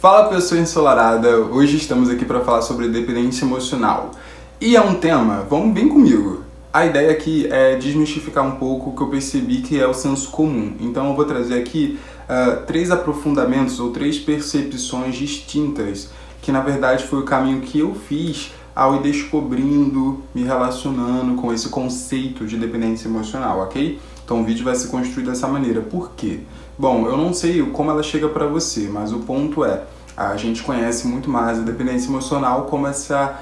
Fala pessoa ensolarada, hoje estamos aqui para falar sobre dependência emocional. E é um tema, vem comigo. A ideia aqui é desmistificar um pouco o que eu percebi que é o senso comum. Então eu vou trazer aqui 3 aprofundamentos ou 3 percepções distintas, que na verdade foi o caminho que eu fiz ao ir descobrindo, me relacionando com esse conceito de dependência emocional, ok? Então o vídeo vai se construir dessa maneira. Por quê? Bom, eu não sei como ela chega para você, mas o ponto é, a gente conhece muito mais a dependência emocional como essa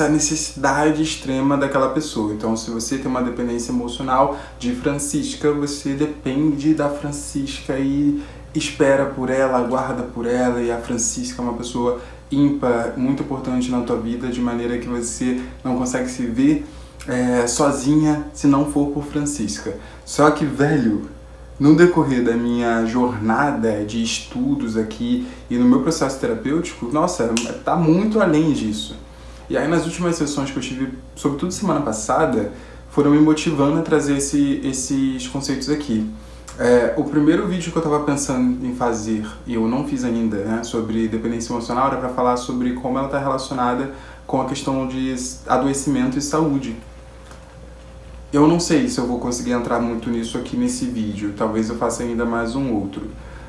necessidade extrema daquela pessoa. Então, se você tem uma dependência emocional de Francisca, você depende da Francisca e espera por ela, aguarda por ela, e a Francisca é uma pessoa ímpar, muito importante na tua vida, de maneira que você não consegue se ver sozinha se não for por Francisca. Só que, velho, no decorrer da minha jornada de estudos aqui e no meu processo terapêutico, nossa, tá muito além disso. E aí nas últimas sessões que eu tive, sobretudo semana passada, foram me motivando a trazer esses conceitos aqui. O primeiro vídeo que eu estava pensando em fazer, e eu não fiz ainda, né, sobre dependência emocional, era para falar sobre como ela está relacionada com a questão de adoecimento e saúde. Eu não sei se eu vou conseguir entrar muito nisso aqui nesse vídeo, talvez eu faça ainda mais um outro.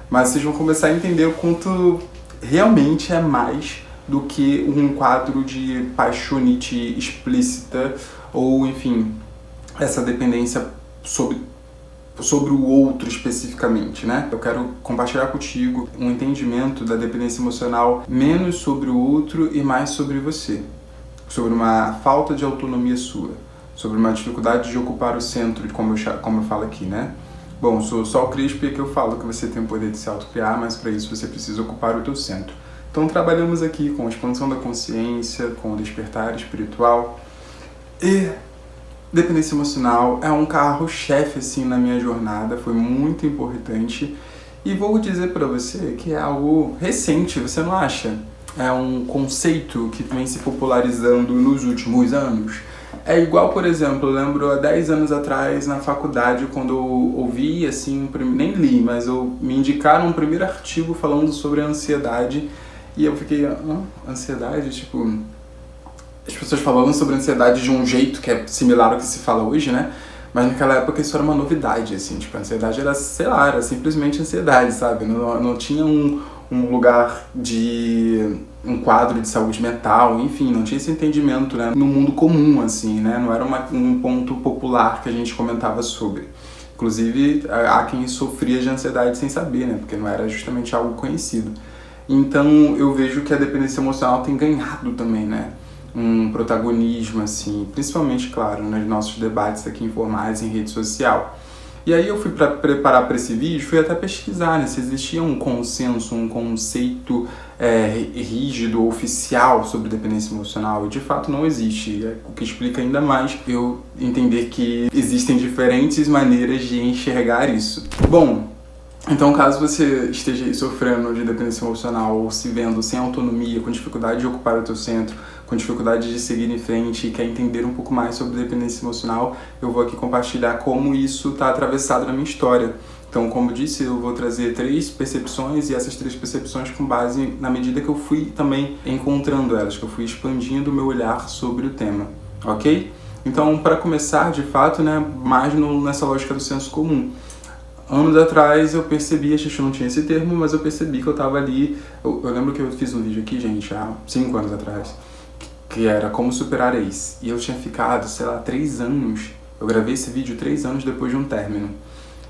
Mas vocês vão começar a entender o quanto realmente é mais do que um quadro de paixonite explícita ou, enfim, essa dependência sobre o outro especificamente, né? Eu quero compartilhar contigo um entendimento da dependência emocional menos sobre o outro e mais sobre você, sobre uma falta de autonomia sua, sobre uma dificuldade de ocupar o centro, como eu falo aqui, né? Bom, sou só o Crisp e que eu falo que você tem o poder de se autocriar, mas para isso você precisa ocupar o teu centro. Então trabalhamos aqui com a expansão da consciência, com o despertar espiritual, e dependência emocional é um carro-chefe assim na minha jornada, foi muito importante, e vou dizer para você que é algo recente, você não acha? É um conceito que vem se popularizando nos últimos anos. É igual, por exemplo, eu lembro há 10 anos atrás na faculdade, quando eu ouvi, assim, nem li, mas me indicaram um primeiro artigo falando sobre a ansiedade, e eu fiquei, ansiedade? Tipo, as pessoas falavam sobre ansiedade de um jeito que é similar ao que se fala hoje, né? Mas naquela época isso era uma novidade, assim, tipo, a ansiedade era, sei lá, era simplesmente ansiedade, sabe? Não tinha um lugar um quadro de saúde mental, enfim, não tinha esse entendimento, né, no mundo comum, assim, né, não era um ponto popular que a gente comentava sobre. Inclusive, há quem sofria de ansiedade sem saber, né, porque não era justamente algo conhecido. Então, eu vejo que a dependência emocional tem ganhado também, né, um protagonismo, assim, principalmente, claro, nos nossos debates aqui informais em rede social. E aí eu fui para preparar para esse vídeo, fui até pesquisar, né, se existia um consenso, um conceito rígido, oficial sobre dependência emocional, e de fato não existe, o que explica ainda mais eu entender que existem diferentes maneiras de enxergar isso. Bom, então caso você esteja aí sofrendo de dependência emocional ou se vendo sem autonomia, com dificuldade de ocupar o teu centro, com dificuldade de seguir em frente e quer entender um pouco mais sobre dependência emocional, eu vou aqui compartilhar como isso está atravessado na minha história. Então, como eu disse, eu vou trazer 3 percepções, e essas 3 percepções com base na medida que eu fui também encontrando elas, que eu fui expandindo o meu olhar sobre o tema, ok? Então, para começar, de fato, né, mais nessa lógica do senso comum. Anos atrás eu percebi, acho que não tinha esse termo, mas eu percebi que eu estava ali, eu lembro que eu fiz um vídeo aqui, gente, há 5 anos atrás, que era como superar ex, e eu tinha ficado, sei lá, 3 anos, eu gravei esse vídeo 3 anos depois de um término,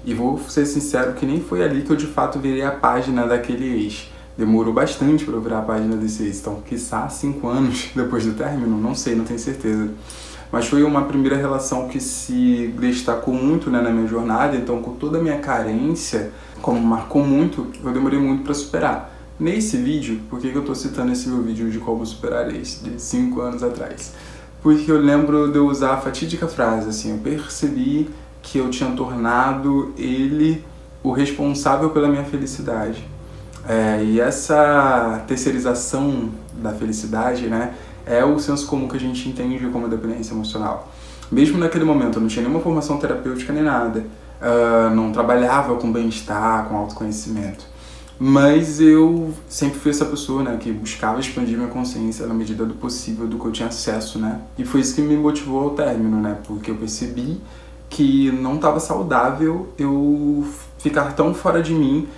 e vou ser sincero que nem foi ali que eu de fato virei a página daquele ex, demorou bastante para eu virar a página desse ex, então quiçá 5 anos depois do término, não sei, não tenho certeza. Mas foi uma primeira relação que se destacou muito, né, na minha jornada, então com toda a minha carência, como marcou muito, eu demorei muito para superar. Nesse vídeo, por que eu tô citando esse meu vídeo de como superar ex, de 5 anos atrás? Porque eu lembro de eu usar a fatídica frase, assim, eu percebi que eu tinha tornado ele o responsável pela minha felicidade. E essa terceirização da felicidade, né, é o senso comum que a gente entende como dependência emocional. Mesmo naquele momento eu não tinha nenhuma formação terapêutica nem nada, não trabalhava com bem-estar, com autoconhecimento. Mas eu sempre fui essa pessoa, né, que buscava expandir minha consciência na medida do possível, do que eu tinha acesso, né? E foi isso que me motivou ao término, né? Porque eu percebi que não estava saudável eu ficar tão fora de mim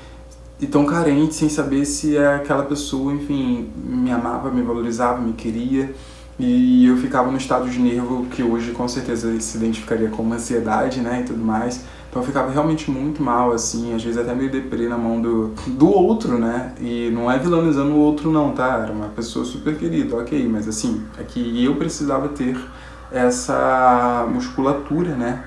e tão carente, sem saber se aquela pessoa, enfim, me amava, me valorizava, me queria. E eu ficava no estado de nervo que hoje com certeza se identificaria como ansiedade, né, e tudo mais. Então eu ficava realmente muito mal, assim, às vezes até meio deprê na mão do outro, né? E não é vilanizando o outro não, tá? Era uma pessoa super querida, ok, mas assim, é que eu precisava ter essa musculatura, né,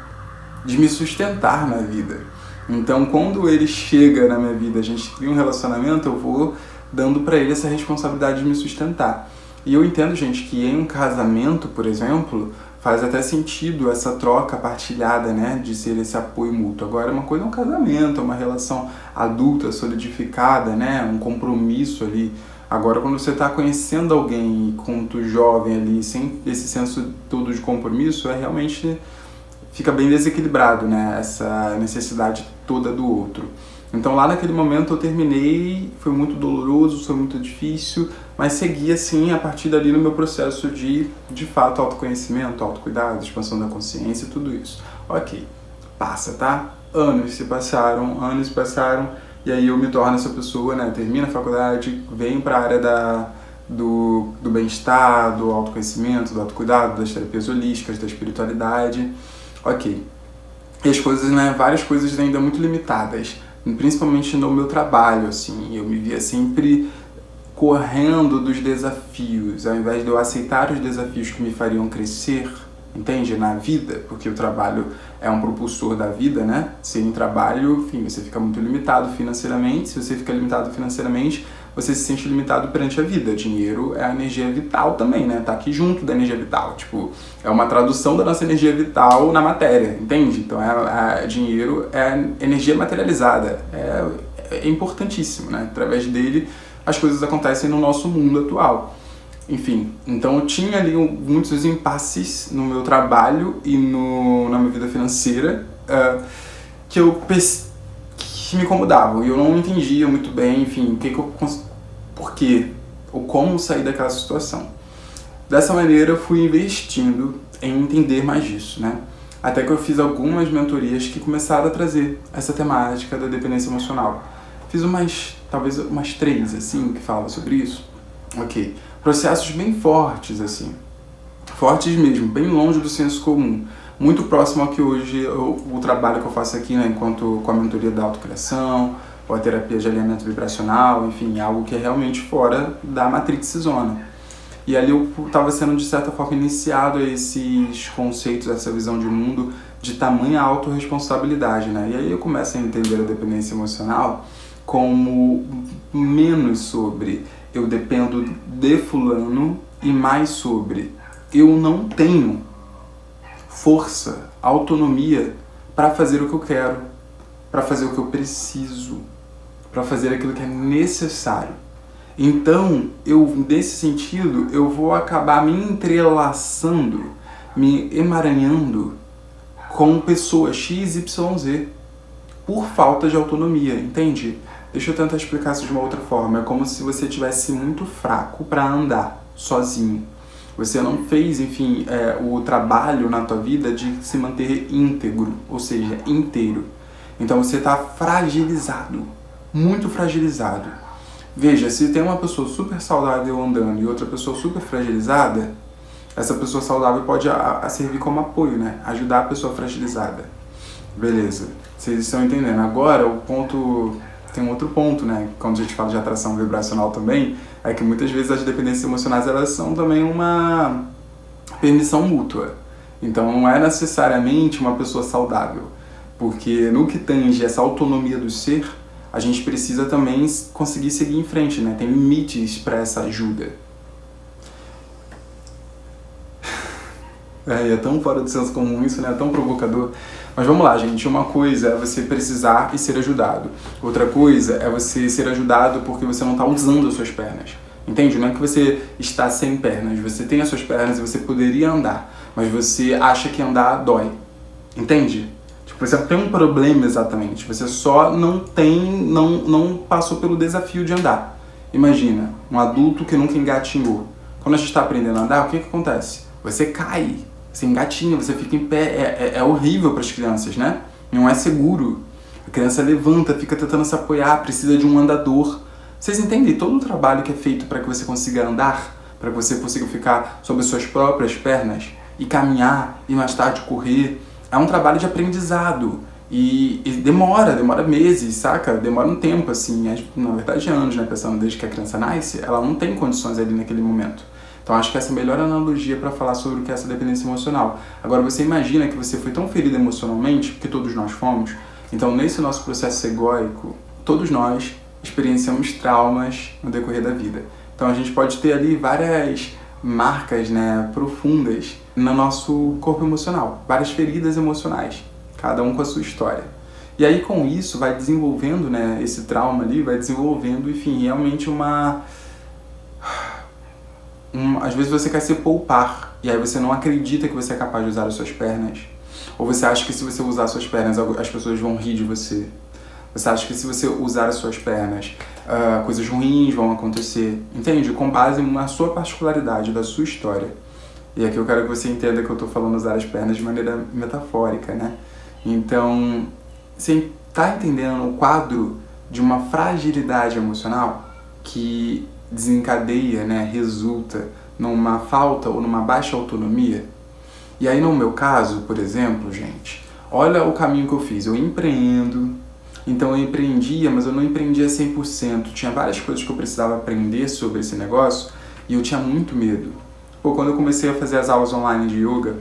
de me sustentar na vida. Então quando ele chega na minha vida, a gente cria um relacionamento, eu vou dando pra ele essa responsabilidade de me sustentar. E eu entendo, gente, que em um casamento, por exemplo, faz até sentido essa troca partilhada, né, de ser esse apoio mútuo. Agora, uma coisa é um casamento, é uma relação adulta, solidificada, né, um compromisso ali. Agora, quando você está conhecendo alguém, quanto jovem ali, sem esse senso todo de compromisso, realmente fica bem desequilibrado, né, essa necessidade toda do outro. Então lá naquele momento eu terminei, foi muito doloroso, foi muito difícil, mas segui assim a partir dali no meu processo de fato, autoconhecimento, autocuidado, expansão da consciência, tudo isso. Ok, passa, tá? Anos se passaram, e aí eu me torno essa pessoa, né? Termino a faculdade, venho para a área do bem-estar, do autoconhecimento, do autocuidado, das terapias holísticas, da espiritualidade. Ok. E as coisas, né? Várias coisas ainda muito limitadas, principalmente no meu trabalho, assim, eu me via sempre correndo dos desafios, ao invés de eu aceitar os desafios que me fariam crescer, entende? Na vida, porque o trabalho é um propulsor da vida, né? Sem trabalho, enfim, você fica muito limitado financeiramente. Se você fica limitado financeiramente, você se sente limitado perante a vida. Dinheiro é a energia vital também, né? Tá aqui junto da energia vital. Tipo, é uma tradução da nossa energia vital na matéria, entende? Então, dinheiro é energia materializada. É importantíssimo, né? Através dele, as coisas acontecem no nosso mundo atual. Enfim, então eu tinha ali muitos impasses no meu trabalho e na minha vida financeira que me incomodavam e eu não entendia muito bem, enfim, por quê ou como sair daquela situação. Dessa maneira eu fui investindo em entender mais disso, né? Até que eu fiz algumas mentorias que começaram a trazer essa temática da dependência emocional. Fiz talvez umas 3, assim, que falam sobre isso. Ok. Processos bem fortes, assim. Fortes mesmo, bem longe do senso comum. Muito próximo ao que hoje o trabalho que eu faço aqui, né, enquanto com a mentoria da autocriação, ou a terapia de alinhamento vibracional, enfim, algo que é realmente fora da Matrix Zona. E ali eu estava sendo, de certa forma, iniciado a esses conceitos, essa visão de mundo de tamanha autorresponsabilidade, né? E aí eu começo a entender a dependência emocional como menos sobre eu dependo de fulano e mais sobre eu não tenho força, autonomia para fazer o que eu quero, para fazer o que eu preciso, para fazer aquilo que é necessário. Então, nesse sentido, eu vou acabar me entrelaçando, me emaranhando com pessoas X, Y, Z, por falta de autonomia, entende? Deixa eu tentar explicar isso de uma outra forma. É como se você tivesse muito fraco para andar sozinho. Você não fez, enfim, o trabalho na tua vida de se manter íntegro, ou seja, inteiro. Então você está fragilizado, muito fragilizado. Veja, se tem uma pessoa super saudável andando e outra pessoa super fragilizada, essa pessoa saudável pode servir como apoio, né? Ajudar a pessoa fragilizada. Beleza, vocês estão entendendo. Agora, tem um outro ponto, né? Quando a gente fala de atração vibracional também, é que muitas vezes as dependências emocionais, elas são também uma permissão mútua. Então não é necessariamente uma pessoa saudável, porque no que tange essa autonomia do ser, a gente precisa também conseguir seguir em frente, né? Tem limites para essa ajuda. É tão fora do senso comum isso, né? É tão provocador. Mas vamos lá, gente. Uma coisa é você precisar e ser ajudado. Outra coisa é você ser ajudado porque você não está usando as suas pernas. Entende? Não é que você está sem pernas. Você tem as suas pernas e você poderia andar. Mas você acha que andar dói. Entende? Tipo, você não tem um problema exatamente, você só não passou pelo desafio de andar. Imagina, um adulto que nunca engatinhou. Quando a gente está aprendendo a andar, o que acontece? Você cai, você engatinha, você fica em pé, é horrível para as crianças, né? Não é seguro. A criança levanta, fica tentando se apoiar, precisa de um andador. Vocês entendem todo o trabalho que é feito para que você consiga andar? Para que você consiga ficar sobre as suas próprias pernas e caminhar e mais tarde correr? É um trabalho de aprendizado e demora meses, saca? Demora um tempo, assim, na verdade anos, né? Pensando desde que a criança nasce, ela não tem condições ali naquele momento. Então acho que essa é a melhor analogia para falar sobre o que é essa dependência emocional. Agora você imagina que você foi tão ferido emocionalmente, porque todos nós fomos, então nesse nosso processo egóico, todos nós experienciamos traumas no decorrer da vida. Então a gente pode ter ali várias marcas, né, profundas no nosso corpo emocional, várias feridas emocionais, cada um com a sua história. E aí com isso vai desenvolvendo, né, esse trauma ali, vai desenvolvendo, enfim, realmente às vezes você quer se poupar, e aí você não acredita que você é capaz de usar as suas pernas, ou você acha que se você usar as suas pernas as pessoas vão rir de você. Você acha que se você usar as suas pernas, coisas ruins vão acontecer, entende? Com base na sua particularidade, da sua história. E aqui eu quero que você entenda que eu estou falando usar as pernas de maneira metafórica, né? Então, você está entendendo o quadro de uma fragilidade emocional que desencadeia, né, resulta numa falta ou numa baixa autonomia? E aí no meu caso, por exemplo, gente, olha o caminho que eu fiz. Eu empreendo. Então eu empreendia, mas eu não empreendia 100%. Tinha várias coisas que eu precisava aprender sobre esse negócio e eu tinha muito medo. Pô, quando eu comecei a fazer as aulas online de yoga,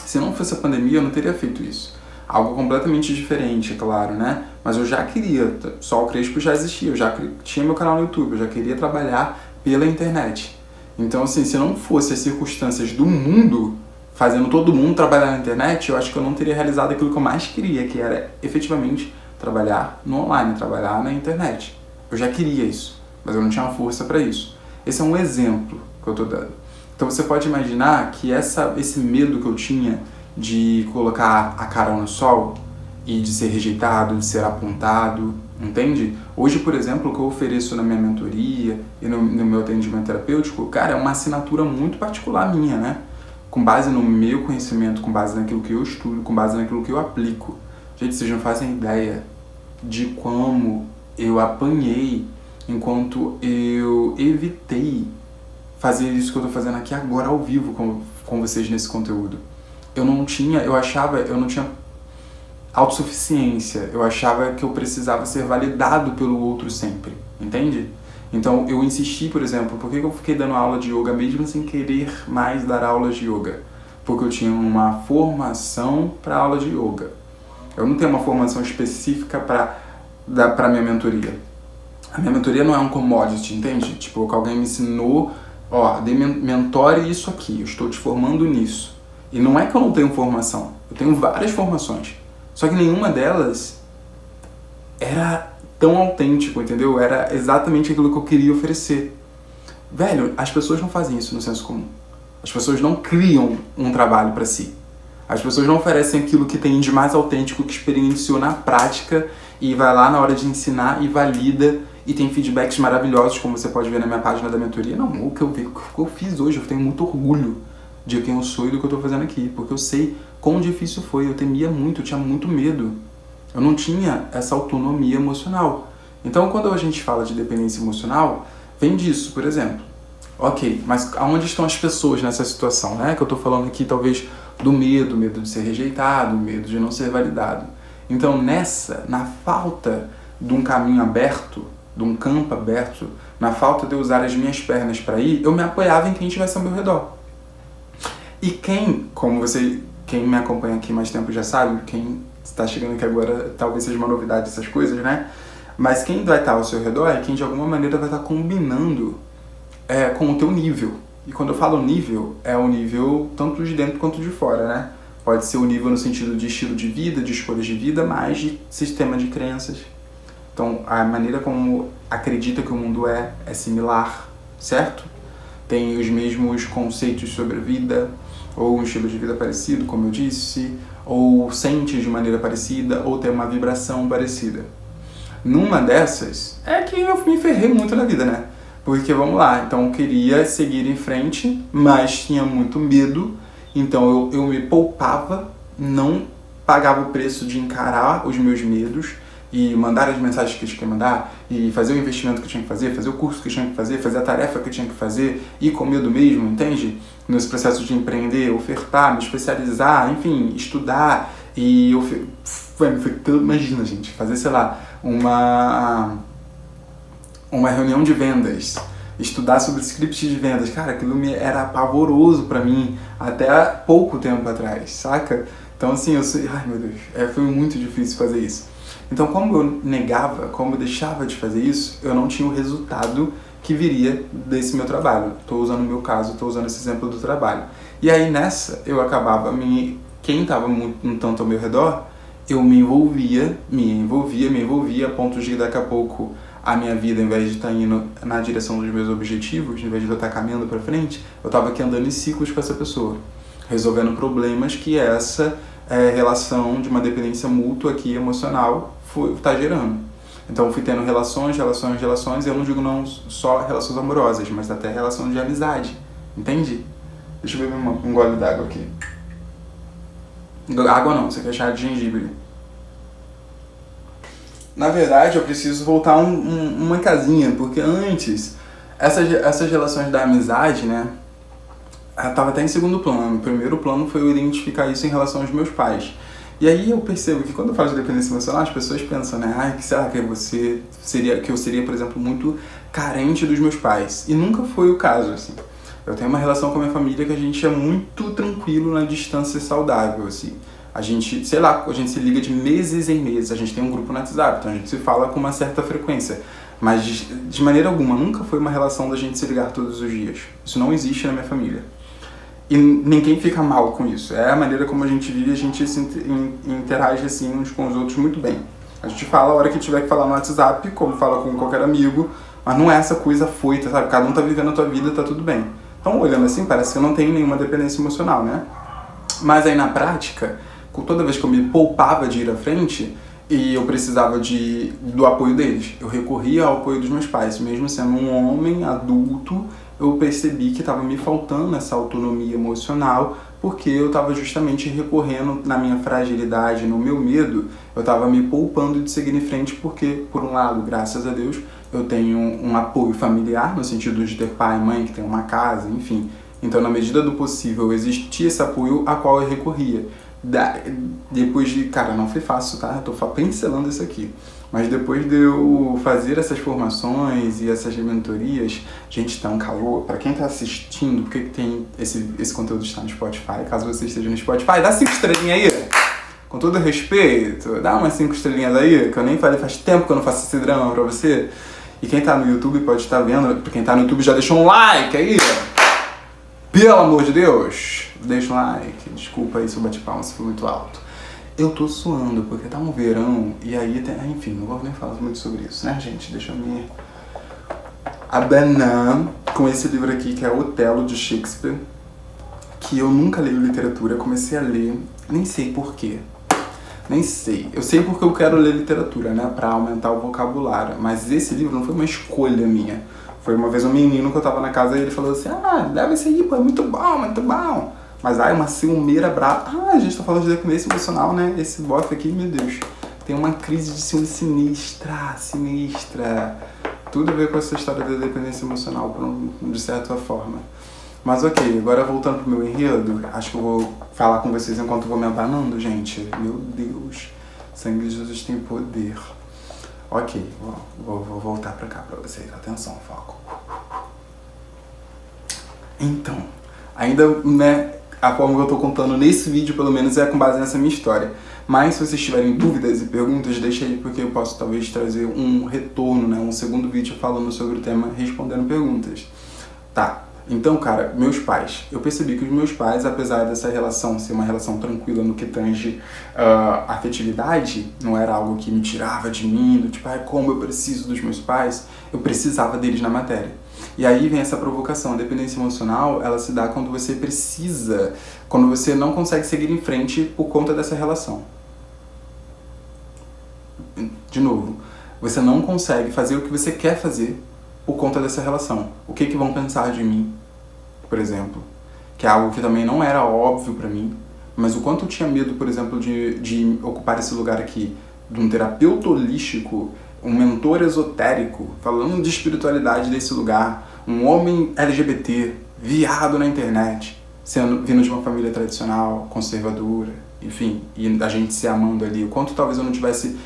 se não fosse a pandemia eu não teria feito isso. Algo completamente diferente, é claro, né? Mas eu já queria, só o Crespo já existia, eu já tinha meu canal no YouTube, eu já queria trabalhar pela internet. Então assim, se não fosse as circunstâncias do mundo, fazendo todo mundo trabalhar na internet, eu acho que eu não teria realizado aquilo que eu mais queria, que era efetivamente trabalhar no online, trabalhar na internet. Eu já queria isso, mas eu não tinha força para isso. Esse é um exemplo que eu estou dando. Então você pode imaginar que esse medo que eu tinha de colocar a cara no sol e de ser rejeitado, de ser apontado, entende? Hoje, por exemplo, o que eu ofereço na minha mentoria e no meu atendimento terapêutico, cara, é uma assinatura muito particular minha, né? Com base no meu conhecimento, com base naquilo que eu estudo, com base naquilo que eu aplico. Gente, vocês não fazem ideia de como eu apanhei enquanto eu evitei fazer isso que eu tô fazendo aqui agora ao vivo com vocês nesse conteúdo. Eu não tinha autossuficiência, eu achava que eu precisava ser validado pelo outro sempre, entende? Então eu insisti, por exemplo, por que eu fiquei dando aula de yoga mesmo sem querer mais dar aulas de yoga? Porque eu tinha uma formação para aula de yoga. Eu não tenho uma formação específica para minha mentoria. A minha mentoria não é um commodity, entende? Tipo, que alguém me ensinou, ó, mentore isso aqui, eu estou te formando nisso. E não é que eu não tenho formação, eu tenho várias formações. Só que nenhuma delas era tão autêntico, entendeu? Era exatamente aquilo que eu queria oferecer. Velho, as pessoas não fazem isso no senso comum. As pessoas não criam um trabalho para si. As pessoas não oferecem aquilo que tem de mais autêntico, que experienciou na prática e vai lá na hora de ensinar e valida e tem feedbacks maravilhosos, como você pode ver na minha página da mentoria. Não, o que eu fiz hoje, eu tenho muito orgulho de quem eu sou e do que eu estou fazendo aqui, porque eu sei quão difícil foi, eu temia muito, eu tinha muito medo. Eu não tinha essa autonomia emocional. Então, quando a gente fala de dependência emocional, vem disso, por exemplo. Ok, mas aonde estão as pessoas nessa situação, né? Que eu estou falando aqui, talvez, do medo de ser rejeitado, medo de não ser validado. Então, na falta de um caminho aberto, de um campo aberto, na falta de eu usar as minhas pernas para ir, eu me apoiava em quem estivesse ao meu redor. E quem me acompanha aqui mais tempo já sabe, quem está chegando aqui agora talvez seja uma novidade essas coisas, né? Mas quem vai estar ao seu redor é quem de alguma maneira vai estar combinando com o teu nível. E quando eu falo nível, é o nível tanto de dentro quanto de fora, né? Pode ser o nível no sentido de estilo de vida, de escolhas de vida, mas de sistema de crenças. Então, a maneira como acredita que o mundo é similar, certo? Tem os mesmos conceitos sobre a vida, ou um estilo de vida parecido, como eu disse, ou sente de maneira parecida, ou tem uma vibração parecida. Numa dessas, é que eu me ferrei muito na vida, né? Porque, vamos lá, então eu queria seguir em frente, mas tinha muito medo, então eu me poupava, não pagava o preço de encarar os meus medos e mandar as mensagens que eu tinha que mandar, e fazer o investimento que eu tinha que fazer o curso que eu tinha que fazer a tarefa que eu tinha que fazer, e com medo mesmo, entende? Nesse processo de empreender, ofertar, me especializar, enfim, estudar, e eu imagina, gente, fazer, sei lá, uma reunião de vendas, estudar sobre script de vendas, cara, aquilo era pavoroso pra mim até há pouco tempo atrás, saca? Então assim, ai meu Deus, foi muito difícil fazer isso. Então como eu negava, como eu deixava de fazer isso, eu não tinha o resultado que viria desse meu trabalho. Estou usando o meu caso, estou usando esse exemplo do trabalho. E aí nessa, eu acabava, quem estava um tanto ao meu redor, eu me envolvia a ponto de daqui a pouco a minha vida, ao invés de estar indo na direção dos meus objetivos, ao invés de eu estar caminhando para frente, eu estava aqui andando em ciclos com essa pessoa, resolvendo problemas que essa relação de uma dependência mútua aqui, emocional, está gerando. Então eu fui tendo relações, e eu não digo não só relações amorosas, mas até relações de amizade, entende? Deixa eu beber um gole d'água aqui. Água não, você quer chá de gengibre. Na verdade, eu preciso voltar uma casinha, porque antes, essas relações da amizade, né, estava até em segundo plano. O primeiro plano foi eu identificar isso em relação aos meus pais. E aí eu percebo que quando eu falo de dependência emocional, as pessoas pensam, né, que será que eu seria, por exemplo, muito carente dos meus pais? E nunca foi o caso, assim. Eu tenho uma relação com a minha família que a gente é muito tranquilo na distância saudável, assim. A gente, sei lá, a gente se liga de meses em meses, a gente tem um grupo no WhatsApp, então a gente se fala com uma certa frequência. Mas de maneira alguma, nunca foi uma relação da gente se ligar todos os dias. Isso não existe na minha família. E ninguém fica mal com isso. É a maneira como a gente vive, a gente se interage assim uns com os outros muito bem. A gente fala a hora que tiver que falar no WhatsApp, como fala com qualquer amigo, mas não é essa coisa foita, sabe? Cada um tá vivendo a tua vida, tá tudo bem. Então, olhando assim, parece que eu não tenho nenhuma dependência emocional, né? Mas aí na prática, toda vez que eu me poupava de ir à frente e eu precisava do apoio deles, eu recorria ao apoio dos meus pais. Mesmo sendo um homem adulto, eu percebi que estava me faltando essa autonomia emocional, porque eu estava justamente recorrendo na minha fragilidade, no meu medo, eu estava me poupando de seguir em frente, porque, por um lado, graças a Deus, eu tenho um apoio familiar, no sentido de ter pai e mãe, que tem uma casa, enfim. Então, na medida do possível, existia esse apoio a qual eu recorria. Depois de... Cara, não foi fácil, tá? Eu tô pincelando isso aqui. Mas depois de eu fazer essas formações e essas mentorias, gente, tá um calor. Pra quem tá assistindo, porque tem esse conteúdo está no Spotify, caso você esteja no Spotify, dá 5 estrelinhas aí. Com todo respeito, dá umas 5 estrelinhas aí, que eu nem falei, faz tempo que eu não faço esse drama pra você. E quem tá no YouTube pode estar vendo, quem tá no YouTube já deixou um like aí. Pelo amor de Deus, deixa um like. Desculpa aí se eu bati palma, se foi muito alto. Eu tô suando porque tá um verão e aí enfim, não vou nem falar muito sobre isso, né, gente? Deixa eu me abanar com esse livro aqui, que é Otelo, de Shakespeare, que eu nunca leio literatura, comecei a ler, nem sei porquê. Nem sei. Eu sei porque eu quero ler literatura, né, pra aumentar o vocabulário, mas esse livro não foi uma escolha minha. Foi uma vez um menino que eu tava na casa e ele falou assim, leva esse aí, pô, é muito bom, muito bom. Mas uma ciumeira brava. A gente tá falando de dependência emocional, né? Esse bofe aqui, meu Deus, tem uma crise de ciúme sinistra. Tudo a ver com essa história da dependência emocional, de certa forma. Mas ok, agora voltando pro meu enredo, acho que eu vou falar com vocês enquanto eu vou me abanando, gente. Meu Deus, sangue de Jesus tem poder. Ok, vou voltar pra cá pra vocês. Atenção, foco. Então, ainda, né, a forma que eu tô contando nesse vídeo, pelo menos, é com base nessa minha história. Mas se vocês tiverem dúvidas e perguntas, deixa aí, porque eu posso talvez trazer um retorno, né, um segundo vídeo falando sobre o tema, respondendo perguntas. Tá, então, cara, meus pais. Eu percebi que os meus pais, apesar dessa relação ser uma relação tranquila no que tange afetividade, não era algo que me tirava de mim, do tipo, como eu preciso dos meus pais, eu precisava deles na matéria. E aí vem essa provocação. A dependência emocional, ela se dá quando você precisa, quando você não consegue seguir em frente por conta dessa relação. De novo, você não consegue fazer o que você quer fazer por conta dessa relação. O que vão pensar de mim, por exemplo? Que é algo que também não era óbvio pra mim, mas o quanto eu tinha medo, por exemplo, de ocupar esse lugar aqui, de um terapeuta holístico, um mentor esotérico, falando de espiritualidade desse lugar, um homem LGBT, viado na internet, vindo de uma família tradicional, conservadora, enfim, e a gente se amando ali. O quanto talvez eu não tivesse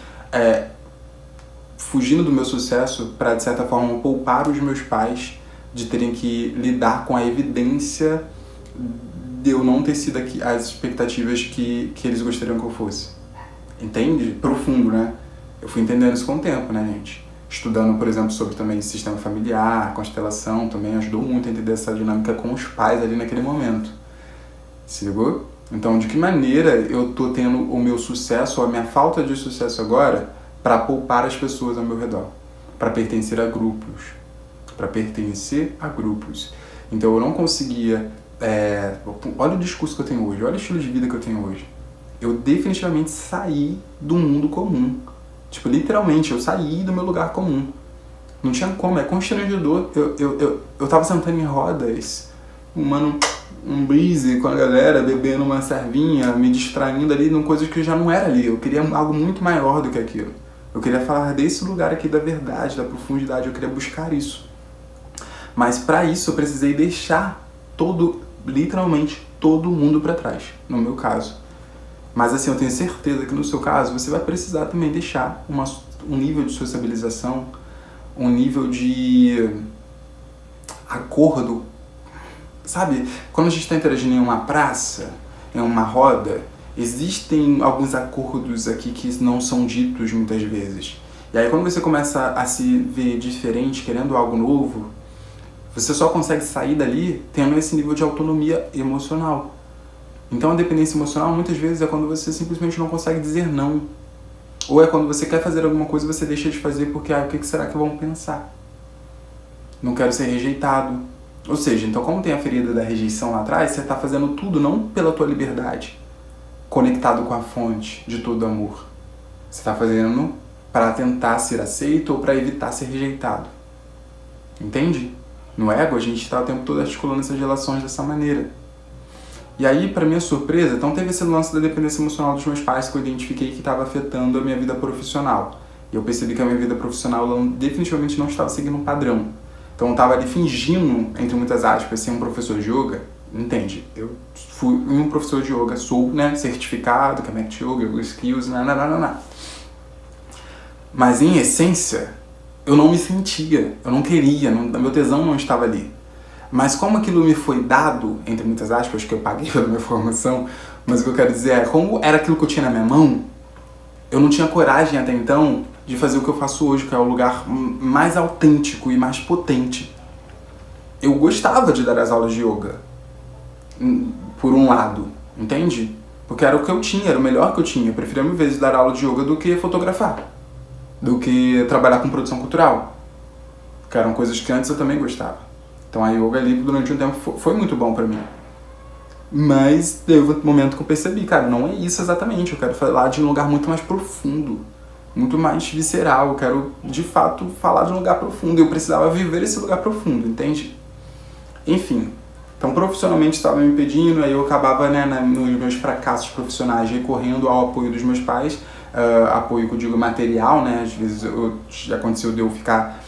fugindo do meu sucesso para, de certa forma, poupar os meus pais de terem que lidar com a evidência de eu não ter sido as expectativas que eles gostariam que eu fosse. Entende? Profundo, né? Eu fui entendendo isso com o tempo, né, gente? Estudando, por exemplo, sobre também sistema familiar, constelação, também ajudou muito a entender essa dinâmica com os pais ali naquele momento. Se ligou? Então, de que maneira eu tô tendo o meu sucesso, ou a minha falta de sucesso agora, para poupar as pessoas ao meu redor, para pertencer a grupos, Então eu não conseguia, olha o discurso que eu tenho hoje, olha o estilo de vida que eu tenho hoje. Eu definitivamente saí do mundo comum, tipo, literalmente, eu saí do meu lugar comum. Não tinha como, é constrangedor. Eu tava sentando em rodas, fumando um breeze com a galera, bebendo uma cervinha, me distraindo ali em coisas que já não era ali. Eu queria algo muito maior do que aquilo. Eu queria falar desse lugar aqui da verdade, da profundidade, eu queria buscar isso. Mas para isso eu precisei deixar literalmente todo mundo para trás, no meu caso. Mas assim, eu tenho certeza que no seu caso você vai precisar também deixar um nível de sociabilização, um nível de acordo. Sabe, quando a gente está interagindo em uma praça, em uma roda, existem alguns acordos aqui que não são ditos muitas vezes. E aí quando você começa a se ver diferente, querendo algo novo, você só consegue sair dali tendo esse nível de autonomia emocional. Então a dependência emocional muitas vezes é quando você simplesmente não consegue dizer não. Ou é quando você quer fazer alguma coisa e você deixa de fazer porque, o que será que vão pensar? Não quero ser rejeitado. Ou seja, então como tem a ferida da rejeição lá atrás, você está fazendo tudo não pela tua liberdade, conectado com a fonte de todo amor. Você está fazendo para tentar ser aceito ou para evitar ser rejeitado. Entende? No ego, a gente está o tempo todo articulando essas relações dessa maneira. E aí, para minha surpresa, então teve esse lance da dependência emocional dos meus pais que eu identifiquei que estava afetando a minha vida profissional. E eu percebi que a minha vida profissional definitivamente não estava seguindo um padrão. Então eu estava ali fingindo, entre muitas aspas, ser um professor de yoga. Entende? Eu fui um professor de yoga, sou, né, certificado, Kamek Yoga, Yoga Skills, Mas em essência, eu não me sentia, eu não queria, meu tesão não estava ali. Mas como aquilo me foi dado, entre muitas aspas, que eu paguei pela minha formação, mas o que eu quero dizer é, como era aquilo que eu tinha na minha mão, eu não tinha coragem até então de fazer o que eu faço hoje, que é o lugar mais autêntico e mais potente. Eu gostava de dar as aulas de yoga, por um lado, entende? Porque era o que eu tinha, era o melhor que eu tinha. Eu preferia mil vezes dar aula de yoga do que fotografar, do que trabalhar com produção cultural, que eram coisas que antes eu também gostava. Então a yoga ali durante um tempo foi muito bom pra mim. Mas teve um momento que eu percebi, cara, não é isso exatamente. Eu quero falar de um lugar muito mais profundo, muito mais visceral. Eu quero, de fato, falar de um lugar profundo. Eu precisava viver esse lugar profundo, entende? Enfim, então profissionalmente estava me impedindo. Aí eu acabava, né, nos meus fracassos profissionais recorrendo ao apoio dos meus pais. Apoio que eu digo material, né? Às vezes já aconteceu de eu ficar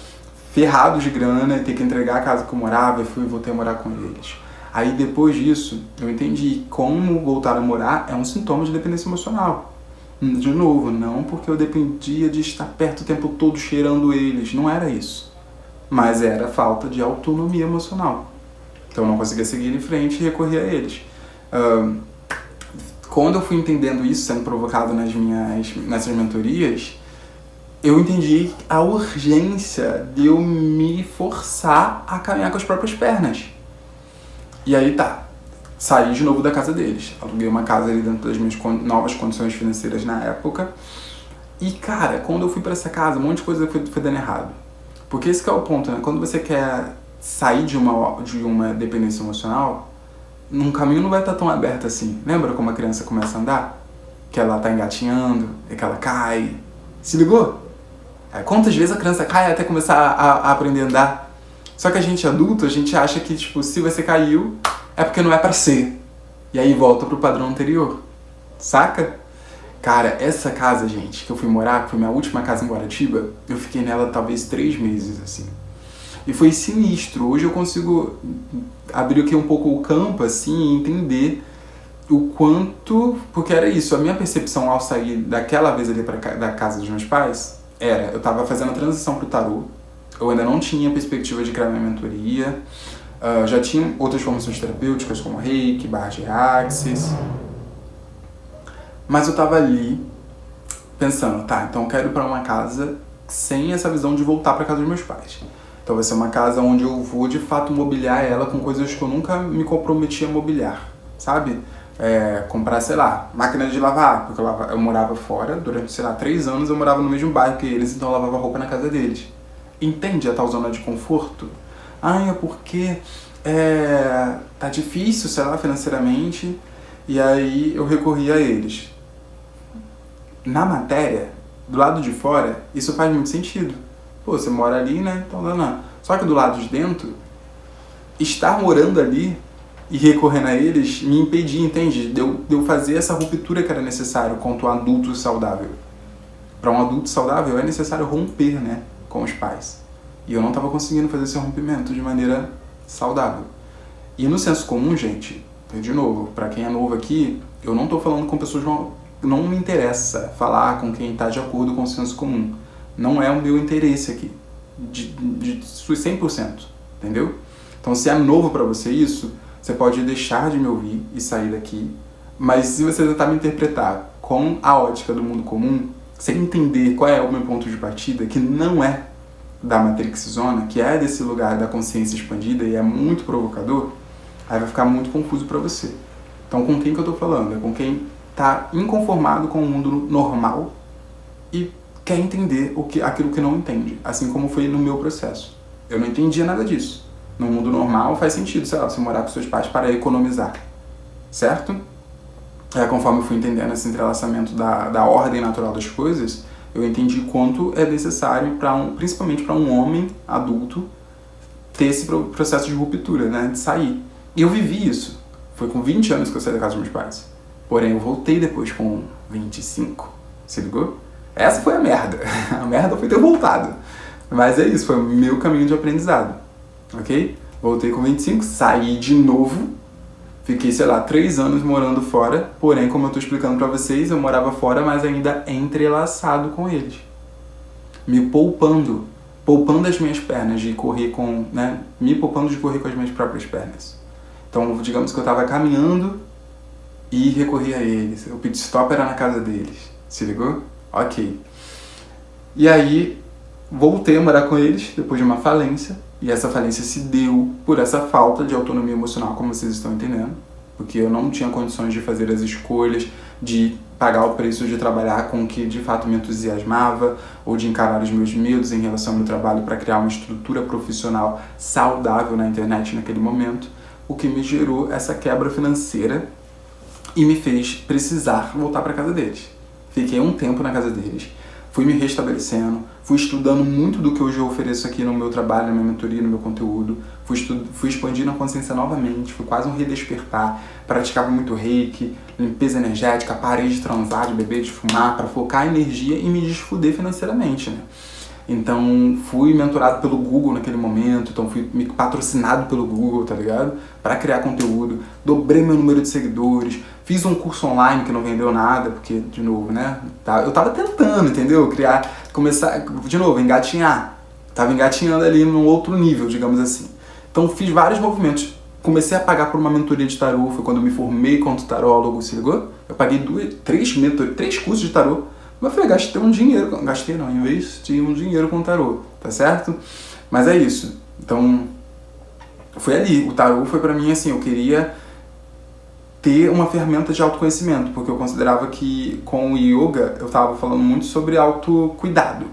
ferrado de grana e ter que entregar a casa que eu morava e voltei a morar com eles. Aí depois disso, eu entendi como voltar a morar é um sintoma de dependência emocional. De novo, não porque eu dependia de estar perto o tempo todo cheirando eles, não era isso. Mas era falta de autonomia emocional. Então eu não conseguia seguir em frente e recorria a eles. Quando eu fui entendendo isso, sendo provocado nessas mentorias, eu entendi a urgência de eu me forçar a caminhar com as próprias pernas. E aí saí de novo da casa deles. Aluguei uma casa ali dentro das minhas novas condições financeiras na época. E cara, quando eu fui pra essa casa, um monte de coisa foi dando errado. Porque esse que é o ponto, né? Quando você quer sair de uma dependência emocional, num caminho não vai estar tão aberto assim. Lembra como a criança começa a andar? Que ela tá engatinhando, e que ela cai. Se ligou? Quantas vezes a criança cai até começar a aprender a andar? Só que a gente adulto, a gente acha que, tipo, se você caiu, é porque não é pra ser. E aí volta pro padrão anterior. Saca? Cara, essa casa, gente, que eu fui morar, que foi minha última casa em Guaratiba, eu fiquei nela talvez 3 meses, assim. E foi sinistro. Hoje eu consigo abrir aqui um pouco o campo, assim, e entender o quanto... Porque era isso, a minha percepção ao sair daquela vez ali da casa dos meus pais, eu tava fazendo a transição pro tarô, eu ainda não tinha perspectiva de criar minha mentoria, já tinha outras formações terapêuticas, como Reiki, Barra de Axis, mas eu tava ali pensando, tá, então eu quero ir pra uma casa sem essa visão de voltar pra casa dos meus pais. Então vai ser uma casa onde eu vou, de fato, mobiliar ela com coisas que eu nunca me comprometi a mobiliar, sabe? Comprar, sei lá, máquina de lavar, porque eu morava fora, durante, sei lá, 3 anos eu morava no mesmo bairro que eles, então eu lavava roupa na casa deles. Entende a tal zona de conforto? É porque tá difícil, sei lá, financeiramente, e aí eu recorri a eles. Na matéria, do lado de fora, isso faz muito sentido. Pô, você mora ali, né? Então não. Só que do lado de dentro, estar morando ali e recorrendo a eles me impedia, entende? De eu fazer essa ruptura que era necessário quanto um adulto saudável. Para um adulto saudável é necessário romper, né, com os pais. E eu não estava conseguindo fazer esse rompimento de maneira saudável. E no senso comum, gente, de novo, para quem é novo aqui, eu não estou falando com pessoas... Não me interessa falar com quem está de acordo com o senso comum. Não é o meu interesse aqui, de 100%, entendeu? Então, se é novo para você isso, você pode deixar de me ouvir e sair daqui, mas se você tentar me interpretar com a ótica do mundo comum, sem entender qual é o meu ponto de partida, que não é da Matrix Zona, que é desse lugar da consciência expandida e é muito provocador, aí vai ficar muito confuso para você. Então, com quem que eu tô falando? É com quem tá inconformado com o mundo normal e quer entender aquilo que não entende, assim como foi no meu processo. Eu não entendia nada disso. No mundo normal faz sentido, sei lá, você morar com seus pais para economizar, certo? Conforme eu fui entendendo esse entrelaçamento da ordem natural das coisas, eu entendi quanto é necessário, principalmente para um homem adulto, ter esse processo de ruptura, né, de sair. E eu vivi isso. Foi com 20 anos que eu saí da casa dos meus pais. Porém, eu voltei depois com 25. Se ligou? Essa foi a merda. A merda foi ter voltado. Mas é isso, foi o meu caminho de aprendizado. Ok? Voltei com 25, saí de novo. Fiquei, sei lá, 3 anos morando fora. Porém, como eu tô explicando pra vocês, eu morava fora, mas ainda entrelaçado com eles. Me poupando. Poupando as minhas pernas de correr com... né? Me poupando de correr com as minhas próprias pernas. Então, digamos que eu tava caminhando e recorri a eles. O pit stop era na casa deles. Se ligou? Ok. E aí, voltei a morar com eles depois de uma falência. E essa falência se deu por essa falta de autonomia emocional, como vocês estão entendendo. Porque eu não tinha condições de fazer as escolhas, de pagar o preço de trabalhar com o que de fato me entusiasmava, ou de encarar os meus medos em relação ao meu trabalho para criar uma estrutura profissional saudável na internet naquele momento. O que me gerou essa quebra financeira e me fez precisar voltar para casa deles. Fiquei um tempo na casa deles, fui me restabelecendo, fui estudando muito do que hoje eu ofereço aqui no meu trabalho, na minha mentoria, no meu conteúdo, fui expandindo a consciência novamente, foi quase um redespertar, praticava muito reiki, limpeza energética, parei de transar, de beber, de fumar, para focar a energia e me desfuder financeiramente, né? Então, fui mentorado pelo Google naquele momento, então fui patrocinado pelo Google, tá ligado? Para criar conteúdo, dobrei meu número de seguidores, fiz um curso online que não vendeu nada, porque, de novo, né? Eu tava tentando, entendeu? Começar, de novo, engatinhar. Tava engatinhando ali num outro nível, digamos assim. Então, fiz vários movimentos. Comecei a pagar por uma mentoria de tarô, foi quando eu me formei quanto tarólogo, se ligou? Eu paguei 3 cursos de tarô. Mas eu falei, gastei um dinheiro, investi um dinheiro com o tarô, tá certo? Mas é isso. Então, foi ali. O tarô foi pra mim assim, eu queria ter uma ferramenta de autoconhecimento, porque eu considerava que com o yoga eu tava falando muito sobre autocuidado,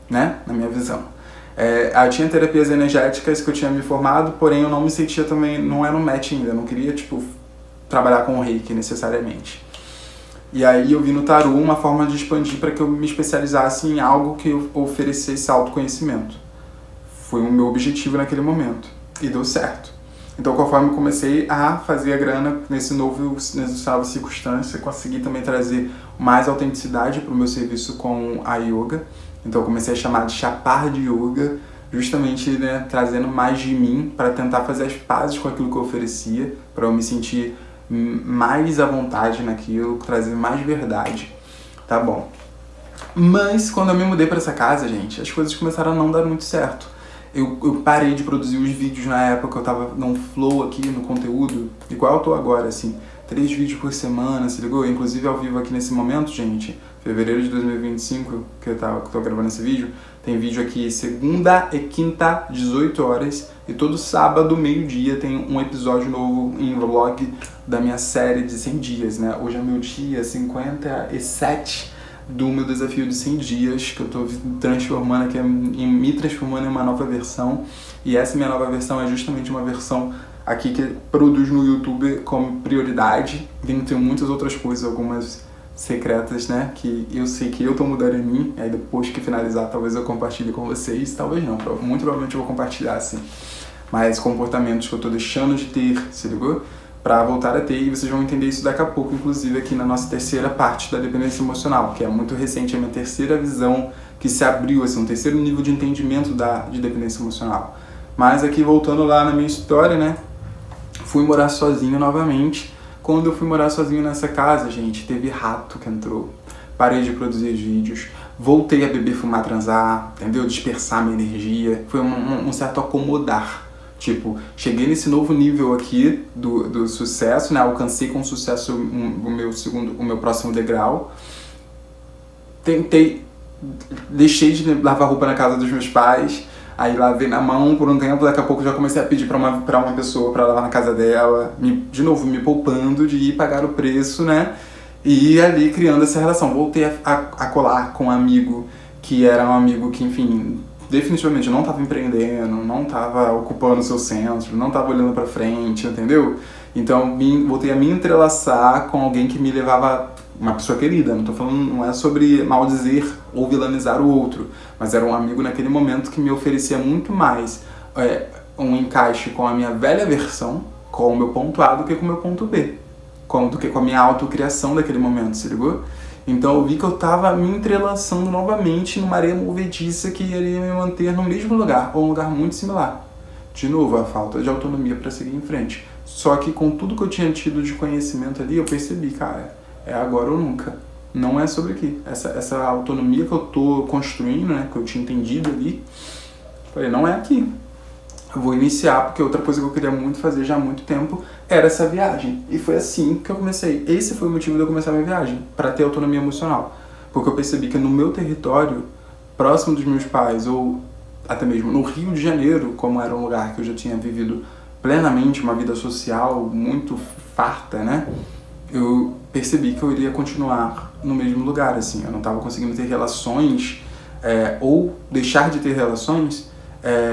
né? Na minha visão. Eu tinha terapias energéticas que eu tinha me formado, porém eu não me sentia também, não era um match ainda, eu não queria, tipo, trabalhar com o reiki necessariamente. E aí eu vi no tarô uma forma de expandir para que eu me especializasse em algo que eu oferecesse autoconhecimento. Foi o meu objetivo naquele momento. E deu certo. Então, conforme eu comecei a fazer a grana nessa nova circunstância, consegui também trazer mais autenticidade para o meu serviço com a yoga. Então, eu comecei a chamar de chapar de yoga, justamente, né, trazendo mais de mim para tentar fazer as pazes com aquilo que eu oferecia, para eu me sentir mais à vontade naquilo, trazer mais verdade. Tá bom. Mas, quando eu me mudei para essa casa, gente, as coisas começaram a não dar muito certo. Eu parei de produzir os vídeos na época, eu tava num flow aqui no conteúdo, igual eu tô agora, assim, 3 vídeos por semana, se ligou? Inclusive ao vivo aqui nesse momento, gente, fevereiro de 2025, que eu tô gravando esse vídeo, tem vídeo aqui segunda e quinta, 18 horas, e todo sábado, meio-dia, tem um episódio novo em vlog da minha série de 100 dias, né? Hoje é meu dia 57 do meu desafio de 100 dias, que eu tô transformando aqui, me transformando em uma nova versão. E essa minha nova versão é justamente uma versão aqui que produz no YouTube como prioridade, dentre muitas outras coisas, algumas secretas, né, que eu sei que eu tô mudando em mim. Aí depois que finalizar, talvez eu compartilhe com vocês, talvez não, muito provavelmente eu vou compartilhar, assim. Mas comportamentos que eu tô deixando de ter, se ligou? Para voltar a ter, e vocês vão entender isso daqui a pouco, inclusive aqui na nossa terceira parte da dependência emocional, que é muito recente, é a minha terceira visão que se abriu, assim, um terceiro nível de entendimento de dependência emocional. Mas aqui, voltando lá na minha história, né, fui morar sozinho novamente. Quando eu fui morar sozinho nessa casa, gente, teve rato que entrou, parei de produzir vídeos, voltei a beber, fumar, transar, entendeu? Dispersar minha energia, foi um certo acomodar. Tipo, cheguei nesse novo nível aqui do sucesso, né? Alcancei com sucesso o meu próximo degrau. Deixei de lavar roupa na casa dos meus pais, aí lavei na mão por um tempo, daqui a pouco já comecei a pedir pra uma pessoa pra lavar na casa dela, de novo me poupando de ir pagar o preço, né? E ali criando essa relação. Voltei a colar com um amigo que era um amigo que, enfim, definitivamente não estava empreendendo, não estava ocupando o seu centro, não estava olhando para frente, entendeu? Então voltei a me entrelaçar com alguém que me levava, uma pessoa querida, não tô falando, não é sobre maldizer ou vilanizar o outro, mas era um amigo naquele momento que me oferecia muito mais um encaixe com a minha velha versão, com o meu ponto A do que com o meu ponto B, do que com a minha autocriação daquele momento, se ligou? Então eu vi que eu tava me entrelaçando novamente numa areia movediça que iria me manter no mesmo lugar, ou um lugar muito similar. De novo, a falta de autonomia para seguir em frente. Só que com tudo que eu tinha tido de conhecimento ali, eu percebi, cara, é agora ou nunca. Não é sobre aqui. Essa autonomia que eu tô construindo, né, que eu tinha entendido ali, falei, não é aqui. Eu vou iniciar, porque outra coisa que eu queria muito fazer já há muito tempo era essa viagem. E foi assim que eu comecei. Esse foi o motivo de eu começar a minha viagem, para ter autonomia emocional. Porque eu percebi que no meu território, próximo dos meus pais, ou até mesmo no Rio de Janeiro, como era um lugar que eu já tinha vivido plenamente uma vida social muito farta, né? Eu percebi que eu iria continuar no mesmo lugar, assim. Eu não estava conseguindo ter relações, ou deixar de ter relações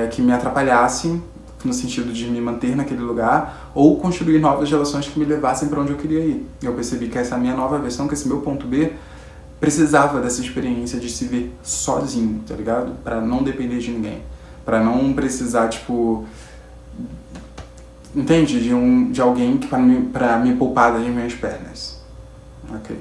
que me atrapalhassem no sentido de me manter naquele lugar, ou construir novas relações que me levassem para onde eu queria ir. Eu percebi que essa minha nova versão, que esse meu ponto B, precisava dessa experiência de se ver sozinho, tá ligado? Para não depender de ninguém, para não precisar, tipo, entende? De alguém para me poupar das minhas pernas. Ok.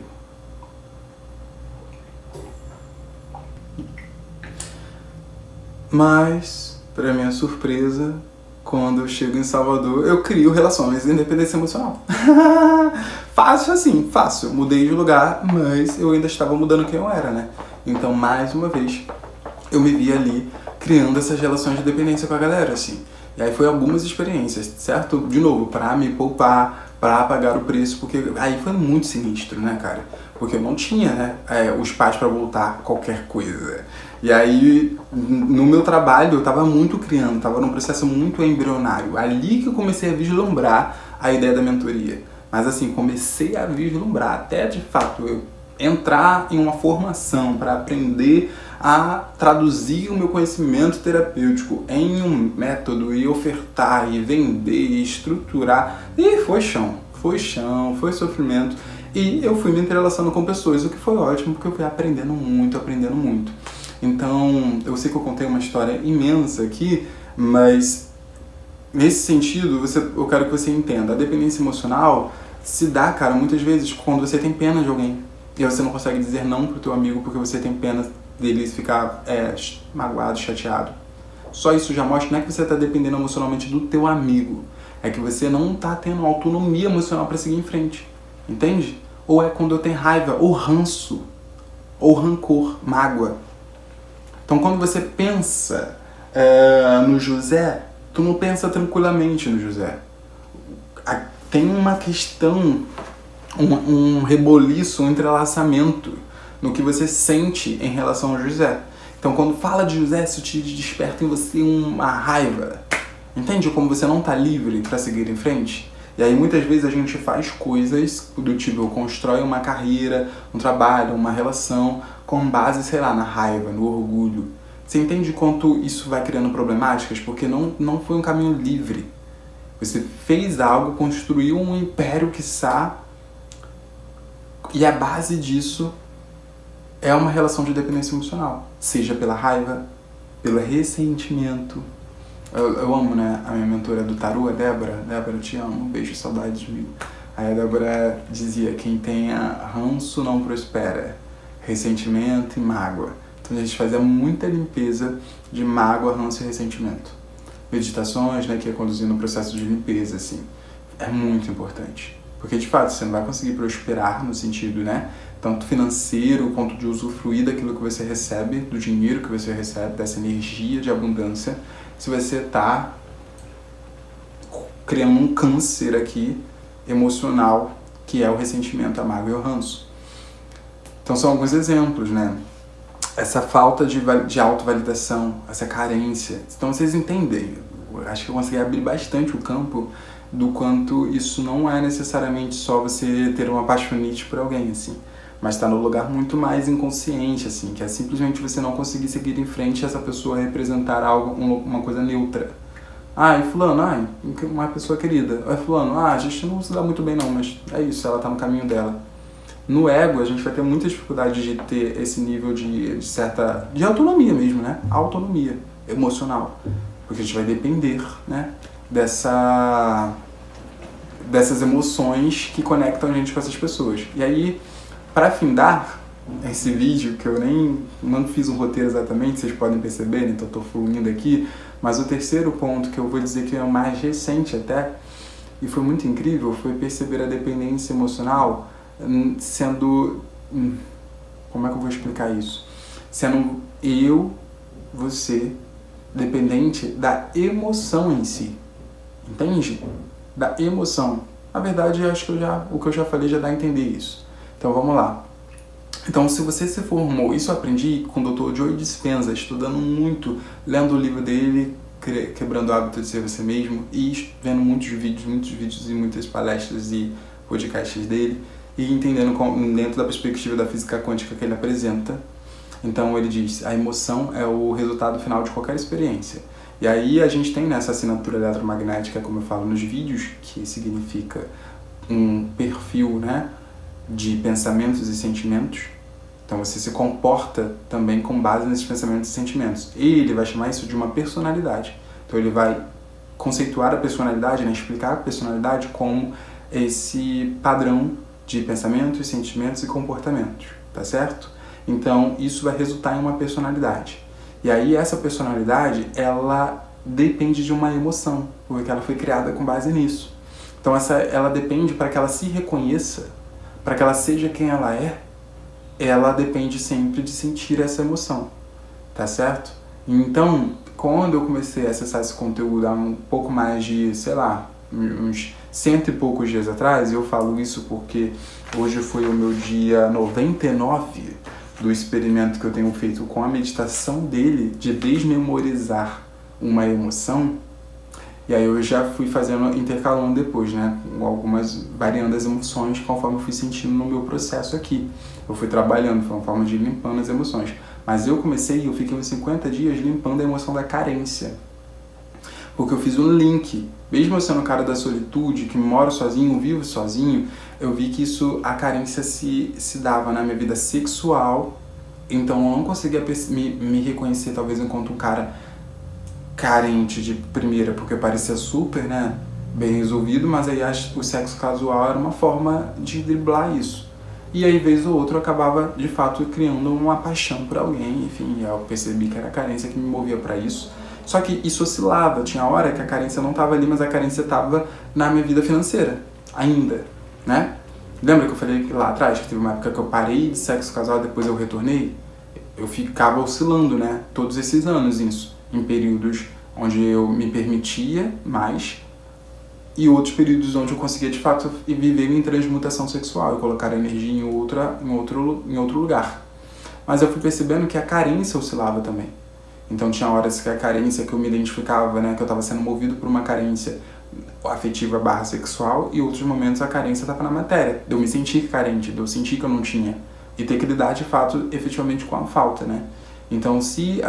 Mas, para minha surpresa, quando eu chego em Salvador, eu crio relações de independência emocional. Fácil assim, fácil. Mudei de lugar, mas eu ainda estava mudando quem eu era, né? Então, mais uma vez, eu me vi ali criando essas relações de dependência com a galera, assim. E aí foi algumas experiências, certo? De novo, para me poupar, para pagar o preço, porque aí foi muito sinistro, né, cara? Porque eu não tinha, né, os pais para voltar qualquer coisa. E aí, no meu trabalho, eu tava muito criando, tava num processo muito embrionário. Ali que eu comecei a vislumbrar a ideia da mentoria. Mas assim, comecei a vislumbrar, até de fato eu entrar em uma formação para aprender a traduzir o meu conhecimento terapêutico em um método e ofertar e vender e estruturar, e foi chão, foi sofrimento, e eu fui me entrelaçando com pessoas, o que foi ótimo porque eu fui aprendendo muito. Então, eu sei que eu contei uma história imensa aqui, mas nesse sentido, eu quero que você entenda, a dependência emocional se dá, cara, muitas vezes quando você tem pena de alguém. E você não consegue dizer não pro teu amigo porque você tem pena dele ficar magoado, chateado. Só isso já mostra, não é que você está dependendo emocionalmente do teu amigo, é que você não está tendo autonomia emocional para seguir em frente. Entende? Ou é quando eu tenho raiva, ou ranço, ou rancor, mágoa. Então quando você pensa no José, tu não pensa tranquilamente no José. Tem uma questão, um reboliço, um entrelaçamento no que você sente em relação ao José. Então quando fala de José, isso te desperta em você uma raiva. Entende como você não está livre para seguir em frente? E aí muitas vezes a gente faz coisas do tipo, constrói uma carreira, um trabalho, uma relação com base, sei lá, na raiva, no orgulho. Você entende quanto isso vai criando problemáticas? Porque não foi um caminho livre. Você fez algo, construiu um império, quiçá, e a base disso é uma relação de dependência emocional. Seja pela raiva, pelo ressentimento. Eu amo, né, a minha mentora do tarô, a Débora. Débora, eu te amo, um beijo, saudade de mim. Aí a Débora dizia, quem tenha ranço não prospera, ressentimento e mágoa. Então a gente fazia muita limpeza de mágoa, ranço e ressentimento. Meditações, né, que é conduzindo um processo de limpeza, assim. É muito importante. Porque, de fato, você não vai conseguir prosperar no sentido, né, tanto financeiro quanto de usufruir daquilo que você recebe, do dinheiro que você recebe, dessa energia de abundância, se você está criando um câncer aqui emocional, que é o ressentimento, a mágoa e o ranço. Então são alguns exemplos, né? Essa falta de autovalidação, essa carência. Então vocês entendem, eu acho que eu consegui abrir bastante o campo do quanto isso não é necessariamente só você ter uma apaixonite por alguém, assim, mas está no lugar muito mais inconsciente, assim, que é simplesmente você não conseguir seguir em frente e essa pessoa representar algo, uma coisa neutra. Ai, fulano, uma pessoa querida. Ai, fulano, a gente não se dá muito bem não, mas é isso, ela tá no caminho dela. No ego, a gente vai ter muita dificuldade de ter esse nível de autonomia mesmo, né? Autonomia emocional. Porque a gente vai depender, né? Dessas emoções que conectam a gente com essas pessoas. E aí, para findar esse vídeo, que eu nem não fiz um roteiro exatamente, vocês podem perceber, né? Então eu tô fluindo aqui, mas o terceiro ponto que eu vou dizer que é o mais recente até, e foi muito incrível, foi perceber a dependência emocional sendo... Como é que eu vou explicar isso? Sendo você, dependente da emoção em si. Entende? Da emoção. Na verdade, acho que o que eu já falei já dá a entender isso. Então vamos lá. Então, se você se formou, isso eu aprendi com o Dr. Joe Dispenza, estudando muito, lendo o livro dele, Quebrando o Hábito de Ser Você Mesmo, e vendo muitos vídeos e muitas palestras e podcasts dele, e entendendo dentro da perspectiva da física quântica que ele apresenta. Então ele diz, a emoção é o resultado final de qualquer experiência. E aí a gente tem nessa assinatura eletromagnética, como eu falo nos vídeos, que significa um perfil, né, de pensamentos e sentimentos. Então você se comporta também com base nesses pensamentos e sentimentos. E ele vai chamar isso de uma personalidade. Então ele vai conceituar a personalidade, né, explicar a personalidade como esse padrão de pensamentos, sentimentos e comportamentos, tá certo? Então isso vai resultar em uma personalidade. E aí essa personalidade, ela depende de uma emoção, porque ela foi criada com base nisso. Então ela depende, para que ela se reconheça, para que ela seja quem ela depende sempre de sentir essa emoção, tá certo? Então, quando eu comecei a acessar esse conteúdo há um pouco mais de, sei lá, uns 100 e poucos dias atrás, e eu falo isso porque hoje foi o meu dia 99 do experimento que eu tenho feito com a meditação dele, de desmemorizar uma emoção, E aí eu já fui fazendo, intercalando depois, né? Com algumas, variando as emoções conforme eu fui sentindo no meu processo aqui. Eu fui trabalhando, foi uma forma de ir limpando as emoções. Mas eu fiquei uns 50 dias limpando a emoção da carência. Porque eu fiz um link. Mesmo eu sendo um cara da solitude, que moro sozinho, vivo sozinho, eu vi que a carência se dava na minha vida sexual. Então eu não conseguia me reconhecer, talvez, enquanto um cara carente de primeira, porque parecia super, né, bem resolvido, mas aí o sexo casual era uma forma de driblar isso. E aí, vez ou outra, eu acabava, de fato, criando uma paixão por alguém, enfim, eu percebi que era a carência que me movia para isso. Só que isso oscilava, tinha hora que a carência não estava ali, mas a carência estava na minha vida financeira, ainda, né? Lembra que eu falei lá atrás, que teve uma época que eu parei de sexo casual, depois eu retornei? Eu ficava oscilando, né, todos esses anos isso, em períodos onde eu me permitia mais e outros períodos onde eu conseguia, de fato, viver em transmutação sexual e colocar a energia em outro lugar. Mas eu fui percebendo que a carência oscilava também. Então tinha horas que a carência que eu me identificava, né, que eu estava sendo movido por uma carência afetiva / sexual, e outros momentos a carência estava na matéria, de eu me sentir carente, de eu sentir que eu não tinha, e ter que lidar de fato, efetivamente, com a falta, né? Então se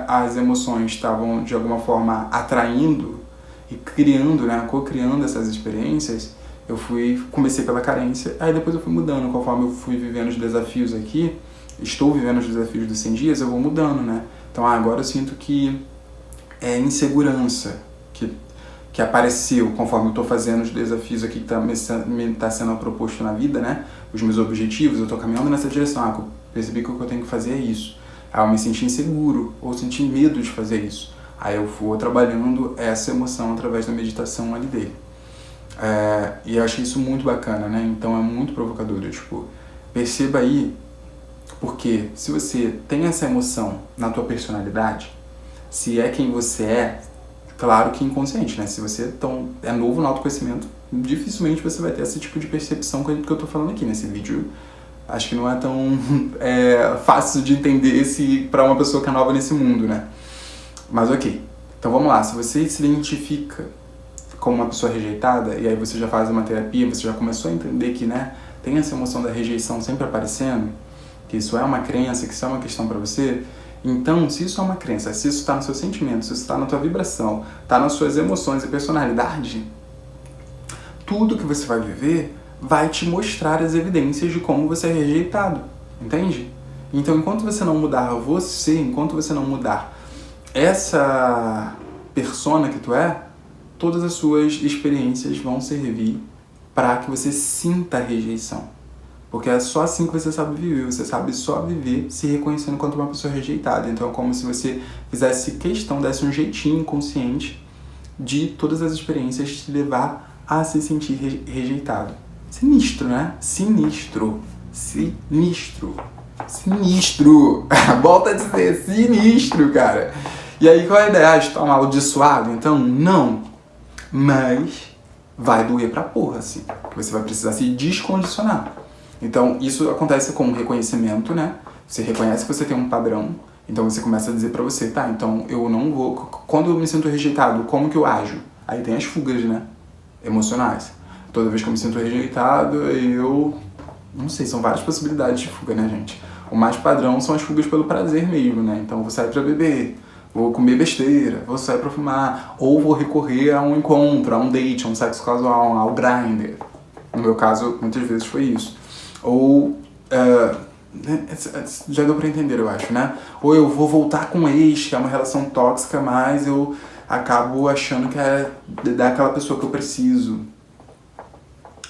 as emoções estavam de alguma forma atraindo e criando, né, co-criando essas experiências, eu comecei pela carência, aí depois eu fui mudando, conforme eu fui vivendo os desafios aqui, estou vivendo os desafios dos 100 dias, eu vou mudando, né? Então agora eu sinto que é insegurança que apareceu conforme eu estou fazendo os desafios aqui que me tá sendo proposto na vida, né? Os meus objetivos, eu estou caminhando nessa direção. Eu percebi que o que eu tenho que fazer é isso. Aí eu me senti inseguro ou senti medo de fazer isso. Aí eu vou trabalhando essa emoção através da meditação ali dele. E eu achei isso muito bacana, né? Então é muito provocador. Tipo, perceba aí, porque se você tem essa emoção na tua personalidade, se é quem você é, claro que inconsciente, né? Se você é novo no autoconhecimento, dificilmente você vai ter esse tipo de percepção que eu tô falando aqui nesse vídeo. Acho que não é tão fácil de entender para uma pessoa que é nova nesse mundo, né? Mas ok. Então vamos lá. Se você se identifica como uma pessoa rejeitada, e aí você já faz uma terapia, você já começou a entender que, né, tem essa emoção da rejeição sempre aparecendo, que isso é uma crença, que isso é uma questão para você. Então, se isso é uma crença, se isso está no seu sentimento, se isso está na tua vibração, está nas suas emoções e personalidade, tudo que você vai viver vai te mostrar as evidências de como você é rejeitado, entende? Então, enquanto você não mudar você, enquanto você não mudar essa persona que tu é, todas as suas experiências vão servir para que você sinta a rejeição. Porque é só assim que você sabe viver, você sabe só viver se reconhecendo enquanto uma pessoa rejeitada. Então é como se você fizesse questão, desse um jeitinho inconsciente de todas as experiências te levar a se sentir rejeitado. Sinistro, né? Sinistro. Sinistro. Sinistro. Volta a dizer, sinistro, cara. E aí qual é a ideia? Estou amaldiçoado? Então, não. Mas vai doer pra porra, assim. Você vai precisar se descondicionar. Então, isso acontece com o reconhecimento, né? Você reconhece que você tem um padrão, então você começa a dizer pra você, tá, então eu não vou... Quando eu me sinto rejeitado, como que eu ajo? Aí tem as fugas, né? Emocionais. Toda vez que eu me sinto rejeitado, eu... Não sei, são várias possibilidades de fuga, né, gente? O mais padrão são as fugas pelo prazer mesmo, né? Então, eu vou sair pra beber, vou comer besteira, vou sair pra fumar, ou vou recorrer a um encontro, a um date, a um sexo casual, ao Grindr. No meu caso, muitas vezes foi isso. Ou, já deu pra entender, eu acho, né? Ou eu vou voltar com um ex, que é uma relação tóxica, mas eu acabo achando que é daquela pessoa que eu preciso.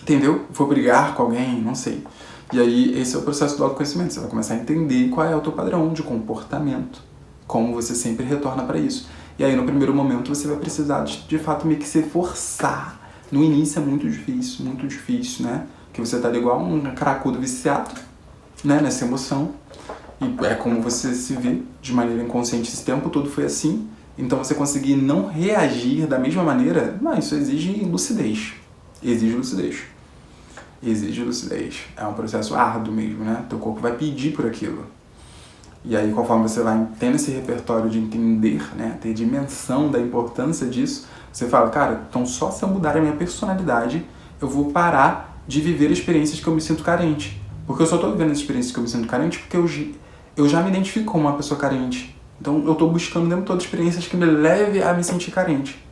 Entendeu? Vou brigar com alguém, não sei. E aí, esse é o processo do autoconhecimento. Você vai começar a entender qual é o teu padrão de comportamento, como você sempre retorna pra isso. E aí, no primeiro momento, você vai precisar, de fato, meio que se forçar. No início é muito difícil, né? Que você tá igual um cracudo viciado, né, nessa emoção. E é como você se vê de maneira inconsciente esse tempo todo foi assim. Então você conseguir não reagir da mesma maneira, não, isso exige lucidez. Exige lucidez. É um processo árduo mesmo, né? Teu corpo vai pedir por aquilo. E aí, conforme você vai tendo esse repertório de entender, né, ter dimensão da importância disso, você fala, cara, então só se eu mudar a minha personalidade, eu vou parar de viver experiências que eu me sinto carente. Porque eu só tô vivendo as experiências que eu me sinto carente porque eu já me identifico como uma pessoa carente. Então eu tô buscando o tempo todo experiências que me levem a me sentir carente.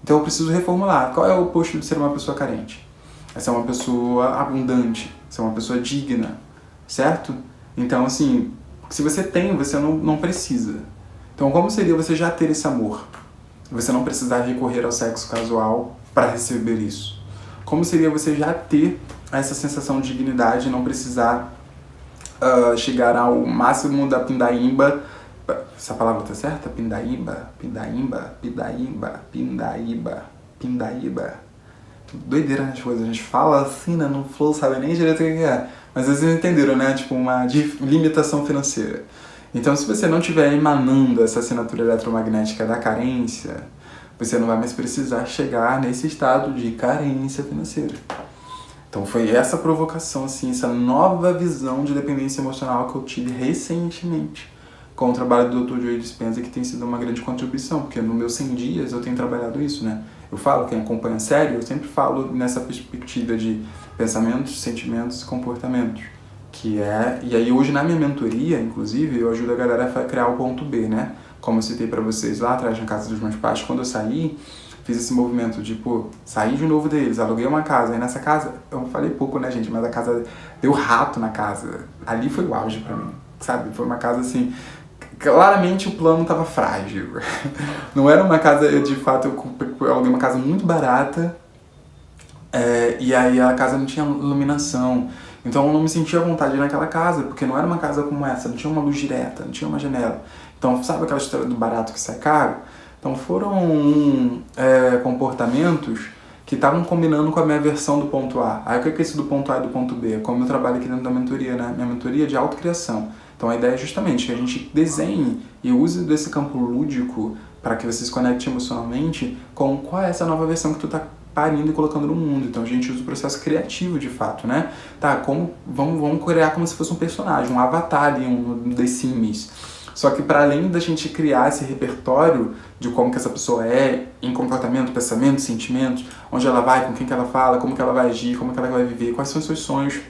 Então eu preciso reformular. Qual é o oposto de ser uma pessoa carente? É ser uma pessoa abundante, ser uma pessoa digna, certo? Então, assim, se você tem, você não precisa. Então, como seria você já ter esse amor? Você não precisar recorrer ao sexo casual para receber isso. Como seria você já ter essa sensação de dignidade e não precisar chegar ao máximo da pindaíba? Essa palavra tá certa? Pindaíba? Doideira nas coisas, a gente fala assim, né, no flow, sabe nem direito o que é. Mas vocês entenderam, né? Tipo, uma limitação financeira. Então, se você não estiver emanando essa assinatura eletromagnética da carência, você não vai mais precisar chegar nesse estado de carência financeira. Então, foi essa provocação, assim, essa nova visão de dependência emocional que eu tive recentemente com o trabalho do Dr. Joe Dispenza, que tem sido uma grande contribuição, porque no meus 100 dias eu tenho trabalhado isso, né? Eu falo, quem acompanha sério, eu sempre falo nessa perspectiva de pensamentos, sentimentos e comportamentos. E aí hoje na minha mentoria, inclusive, eu ajudo a galera a criar o ponto B, né? Como eu citei pra vocês lá atrás na casa dos meus pais, quando eu saí, fiz esse movimento de, saí de novo deles, aluguei uma casa, aí nessa casa, eu falei pouco, né, gente, mas a casa, deu rato na casa, ali foi o auge pra mim, sabe? Foi uma casa assim, claramente o plano estava frágil. Não era uma casa, de fato, eu aluguei uma casa muito barata, e aí a casa não tinha iluminação. Então eu não me sentia à vontade naquela casa, porque não era uma casa como essa, não tinha uma luz direta, não tinha uma janela. Então, sabe aquela história do barato que sai caro? Então foram comportamentos que estavam combinando com a minha versão do ponto A. Aí o que é isso do ponto A e do ponto B? Como eu trabalho aqui dentro da mentoria, né? Minha mentoria é de autocriação. Então a ideia é justamente que a gente desenhe e use desse campo lúdico para que você se conecte emocionalmente com qual é essa nova versão que tu tá parindo e colocando no mundo. Então a gente usa o processo criativo de fato, né? Tá, vamos criar como se fosse um personagem, um avatar ali, um The Sims. Só que para além da gente criar esse repertório de como que essa pessoa é em comportamento, pensamento, sentimentos, onde ela vai, com quem que ela fala, como que ela vai agir, como que ela vai viver, quais são os seus sonhos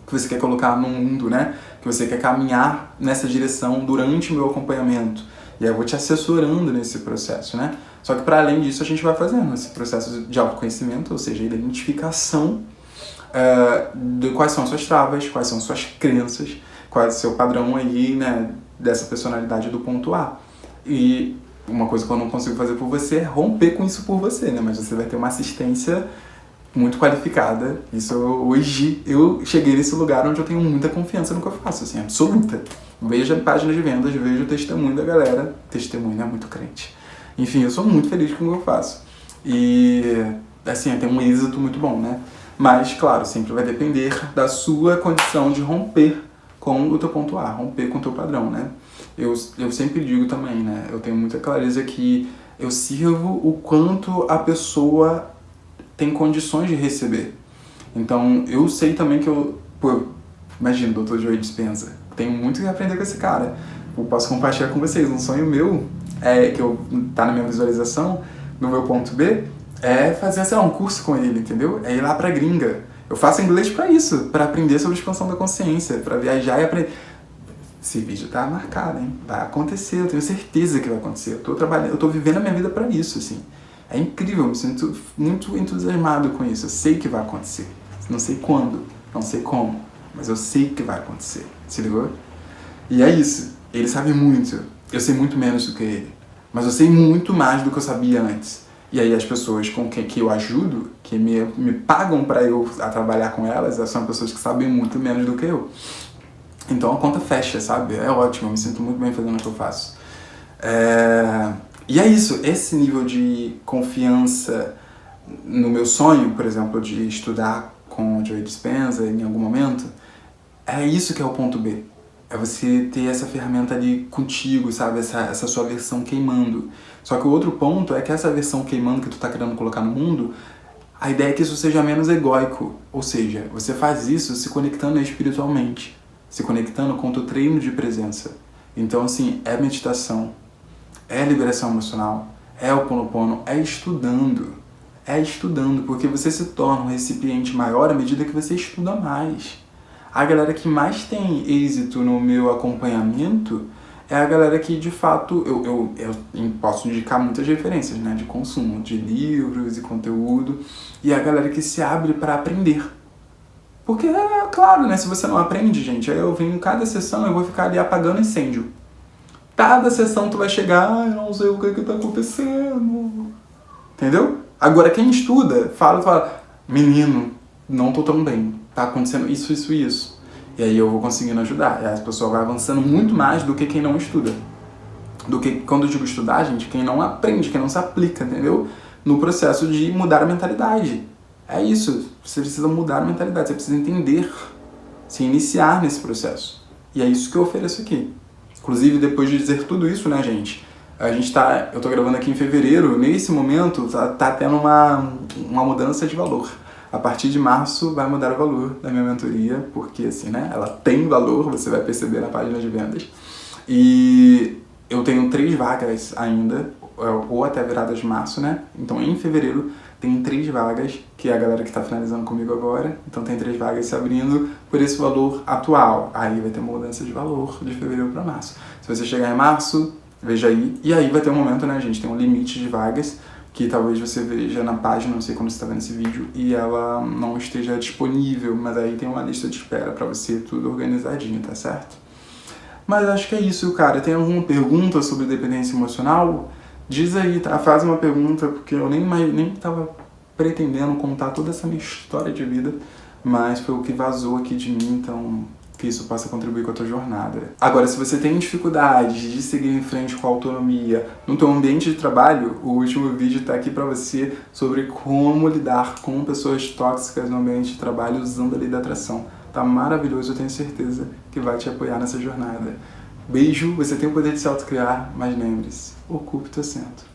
que você quer colocar no mundo, né? Que você quer caminhar nessa direção durante o meu acompanhamento. E aí eu vou te assessorando nesse processo, né? Só que para além disso a gente vai fazendo esse processo de autoconhecimento, ou seja, identificação de quais são suas travas, quais são suas crenças, qual é o seu padrão aí, né, dessa personalidade do ponto A. E uma coisa que eu não consigo fazer por você é romper com isso por você, né? Mas você vai ter uma assistência muito qualificada. Isso hoje eu cheguei nesse lugar onde eu tenho muita confiança no que eu faço, assim, absoluta. Vejo a página de vendas, vejo o testemunho da galera. Testemunho é muito crente. Enfim, eu sou muito feliz com o que eu faço. E, assim, tem um êxito muito bom, né? Mas, claro, sempre vai depender da sua condição de romper com o teu ponto A, romper com o teu padrão, né? Eu sempre digo também, né? Eu tenho muita clareza que eu sirvo o quanto a pessoa tem condições de receber. Então, eu sei também que imagina, Dr. Joe Dispenza, tenho muito que aprender com esse cara. Eu posso compartilhar com vocês, um sonho meu, tá na minha visualização, no meu ponto B, é fazer, sei lá, um curso com ele, entendeu? É ir lá pra gringa. Eu faço inglês pra isso, pra aprender sobre expansão da consciência, pra viajar e aprender. Esse vídeo tá marcado, hein? Vai acontecer, eu tenho certeza que vai acontecer. Eu tô vivendo a minha vida pra isso, assim. É incrível, eu me sinto muito entusiasmado com isso. Eu sei que vai acontecer. Não sei quando, não sei como, mas eu sei que vai acontecer. Se ligou? E é isso. Ele sabe muito. Eu sei muito menos do que ele. Mas eu sei muito mais do que eu sabia antes. E aí as pessoas com quem que eu ajudo, que me pagam para eu trabalhar com elas, são pessoas que sabem muito menos do que eu. Então a conta fecha, sabe? É ótimo, eu me sinto muito bem fazendo o que eu faço. E é isso, esse nível de confiança no meu sonho, por exemplo, de estudar com o Joe Dispenza em algum momento, é isso que é o ponto B. É você ter essa ferramenta ali contigo, sabe? Essa sua versão queimando. Só que o outro ponto é que essa versão queimando que tu tá querendo colocar no mundo, a ideia é que isso seja menos egóico. Ou seja, você faz isso se conectando espiritualmente, se conectando com o teu treino de presença. Então, assim, é meditação, é liberação emocional, é o Ho'oponopono, é estudando. É estudando, porque você se torna um recipiente maior à medida que você estuda mais. A galera que mais tem êxito no meu acompanhamento é a galera que, de fato, eu posso indicar muitas referências, né, de consumo, de livros e conteúdo, e a galera que se abre para aprender. Porque é claro, né, se você não aprende, gente, aí eu venho em cada sessão, eu vou ficar ali apagando incêndio. Cada sessão tu vai chegar, eu não sei o que tá acontecendo. Entendeu? Agora quem estuda, fala, menino, não tô tão bem, tá acontecendo isso, isso e isso. E aí eu vou conseguindo ajudar. E aí a pessoa vai avançando muito mais do que quem não estuda. Do que, quando eu digo estudar, gente, quem não aprende, quem não se aplica, entendeu? No processo de mudar a mentalidade. É isso, você precisa mudar a mentalidade, você precisa entender, se iniciar nesse processo. E é isso que eu ofereço aqui. Inclusive, depois de dizer tudo isso, né, gente, eu tô gravando aqui em fevereiro, nesse momento tá tendo uma mudança de valor. A partir de março vai mudar o valor da minha mentoria, porque assim, né, ela tem valor, você vai perceber na página de vendas. E eu tenho 3 vagas ainda, ou até virada de março, né? Então em fevereiro tem 3 vagas, que é a galera que está finalizando comigo agora. Então tem 3 vagas se abrindo por esse valor atual. Aí vai ter uma mudança de valor de fevereiro para março. Se você chegar em março, veja aí. E aí vai ter um momento, né, gente? Tem um limite de vagas que talvez você veja na página, não sei quando você está vendo esse vídeo, e ela não esteja disponível, mas aí tem uma lista de espera para você, tudo organizadinho, tá certo? Mas acho que é isso, cara. Tem alguma pergunta sobre dependência emocional? Diz aí, tá? Faz uma pergunta, porque eu nem tava pretendendo contar toda essa minha história de vida, mas foi o que vazou aqui de mim, então que isso possa contribuir com a tua jornada. Agora, se você tem dificuldade de seguir em frente com a autonomia no teu ambiente de trabalho, o último vídeo tá aqui para você sobre como lidar com pessoas tóxicas no ambiente de trabalho usando a lei da atração. Tá maravilhoso, eu tenho certeza que vai te apoiar nessa jornada. Beijo, você tem o poder de se autocriar, mas lembre-se, ocupe teu centro.